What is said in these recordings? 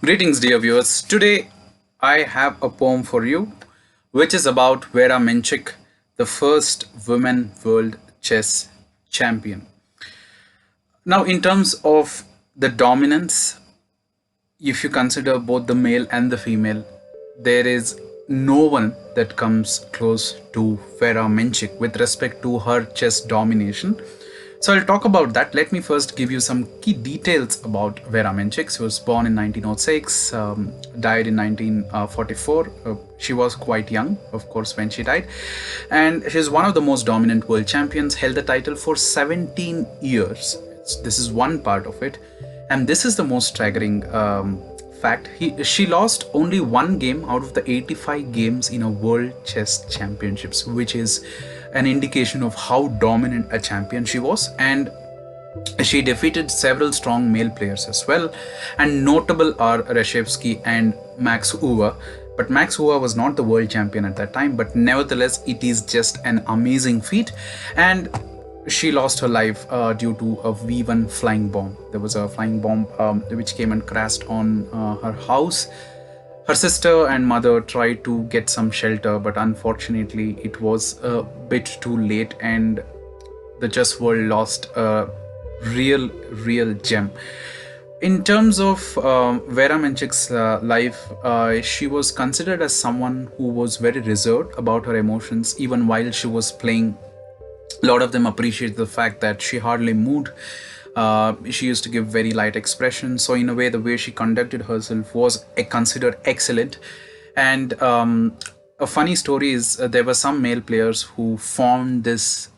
Greetings, dear viewers. Today I have a poem for you, which is about Vera Menchik, the first women world chess champion. Now, in terms of the dominance, if you consider both the male and the female, there is no one that comes close to Vera Menchik with respect to her chess domination. So I'll talk about that. Let me first give you some key details about Vera Menchik. She was born in 1906, died in 1944. She was quite young, of course, when she died. And she's one of the most dominant world champions, held the title for 17 years. This is one part of it. And this is the most staggering fact. She lost only one game out of the 85 games in a world chess championships, which is an indication of how dominant a champion she was. And she defeated several strong male players as well, and notable are Reshevsky and Max Euwe. But Max Euwe was not the world champion at that time, but nevertheless it is just an amazing feat. And she lost her life due to a V1 flying bomb. There was a flying bomb which came and crashed on her house. Her sister and mother tried to get some shelter, but unfortunately it was a bit too late, and the chess world lost a real gem. In terms of Vera Menchik's life, she was considered as someone who was very reserved about her emotions even while she was playing. A lot of them appreciate the fact that she hardly moved. She used to give very light expression. So in a way, the way she conducted herself was considered excellent. And a funny story is there were some male players who formed this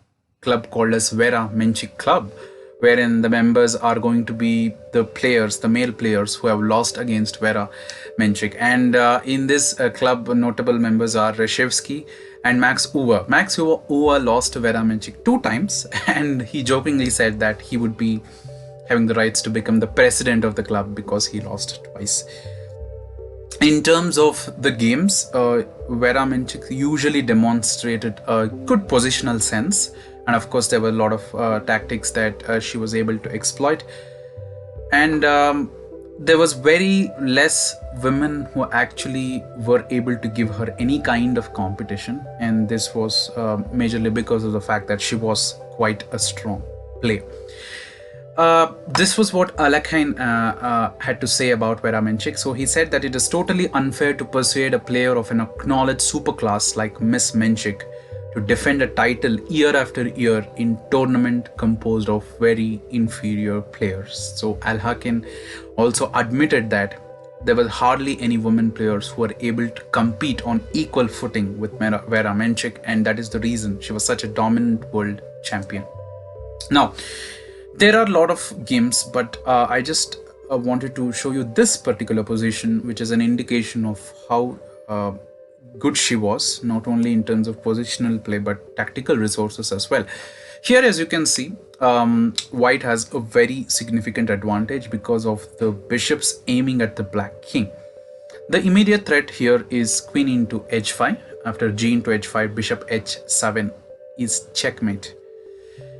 club called as Vera Menchik Club, wherein the members are going to be the male players who have lost against Vera Menchik. And in this club, notable members are Reshevsky and Max Euwe. Max Euwe lost to Vera Menchik 2 times, and he jokingly said that he would be having the rights to become the president of the club because he lost twice. In terms of the games, Vera Menchik usually demonstrated a good positional sense, and of course there were a lot of tactics that she was able to exploit. And there was very less women who actually were able to give her any kind of competition, and this was majorly because of the fact that she was quite a strong player. This was what Alekheim had to say about Vera Menchik. So he said that it is totally unfair to persuade a player of an acknowledged superclass like Miss Menchik to defend a title year after year in tournament composed of very inferior players. So Alekheim also admitted that there were hardly any women players who were able to compete on equal footing with Vera Menchik, and that is the reason she was such a dominant world champion. Now, there are a lot of games, but I just wanted to show you this particular position, which is an indication of how good she was, not only in terms of positional play but tactical resources as well. Here, as you can see, white has a very significant advantage because of the bishops aiming at the black king. The immediate threat here is queen into h5. After g into h5, bishop h7 is checkmate.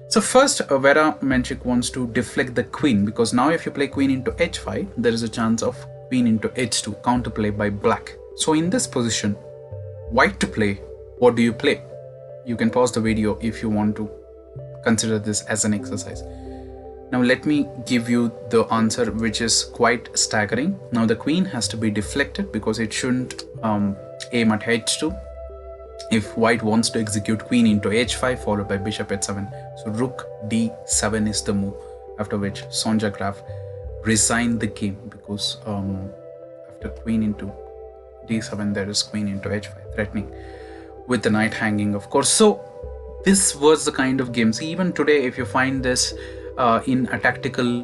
So first, Vera Menchik wants to deflect the queen, because now if you play queen into h5, there is a chance of queen into h2, counterplay by black. So in this position, white to play, what do you play? You can pause the video if you want to consider this as an exercise. Now let me give you the answer, which is quite staggering. Now the queen has to be deflected because it shouldn't aim at h2. If white wants to execute queen into h5 followed by bishop h7, so rook d7 is the move, after which Sonja Graf resigned the game because after queen into d7 there is queen into h5 threatening with the knight hanging, of course. So this was the kind of games. Even today, if you find this in a tactical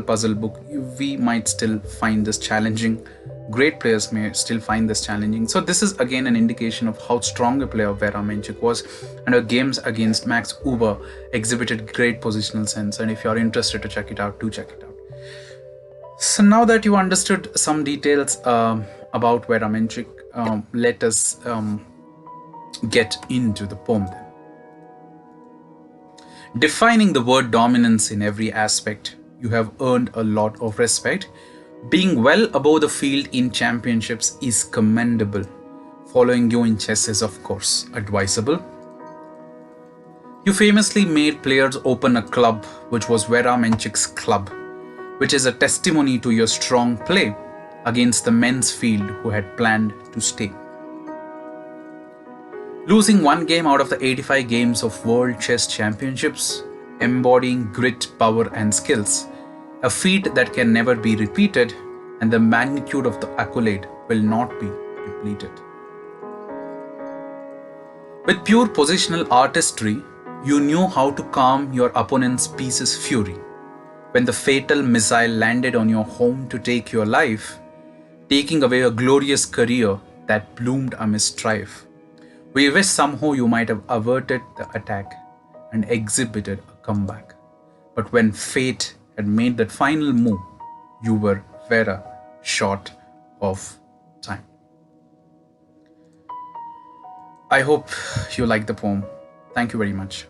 puzzle book, we might still find this challenging. Great players may still find this challenging. So this is again an indication of how strong a player Vera Menchik was, and her games against Max Euwe exhibited great positional sense. And if you are interested to check it out, do check it out. So now that you understood some details about Vera Menchik, let us get into the poem then. Defining the word dominance in every aspect, you have earned a lot of respect. Being well above the field in championships is commendable. Following you in chess is, of course, advisable. You famously made players open a club, which was Vera Menchik's club, which is a testimony to your strong play against the men's field who had planned to stay. Losing one game out of the 85 games of World Chess Championships, embodying grit, power, and skills, a feat that can never be repeated, and the magnitude of the accolade will not be depleted. With pure positional artistry, you knew how to calm your opponent's piece's fury. When the fatal missile landed on your home to take your life, taking away a glorious career that bloomed amidst strife, we wish somehow you might have averted the attack and exhibited a comeback. But when fate had made that final move, you were Vera short of time. I hope you like the poem. Thank you very much.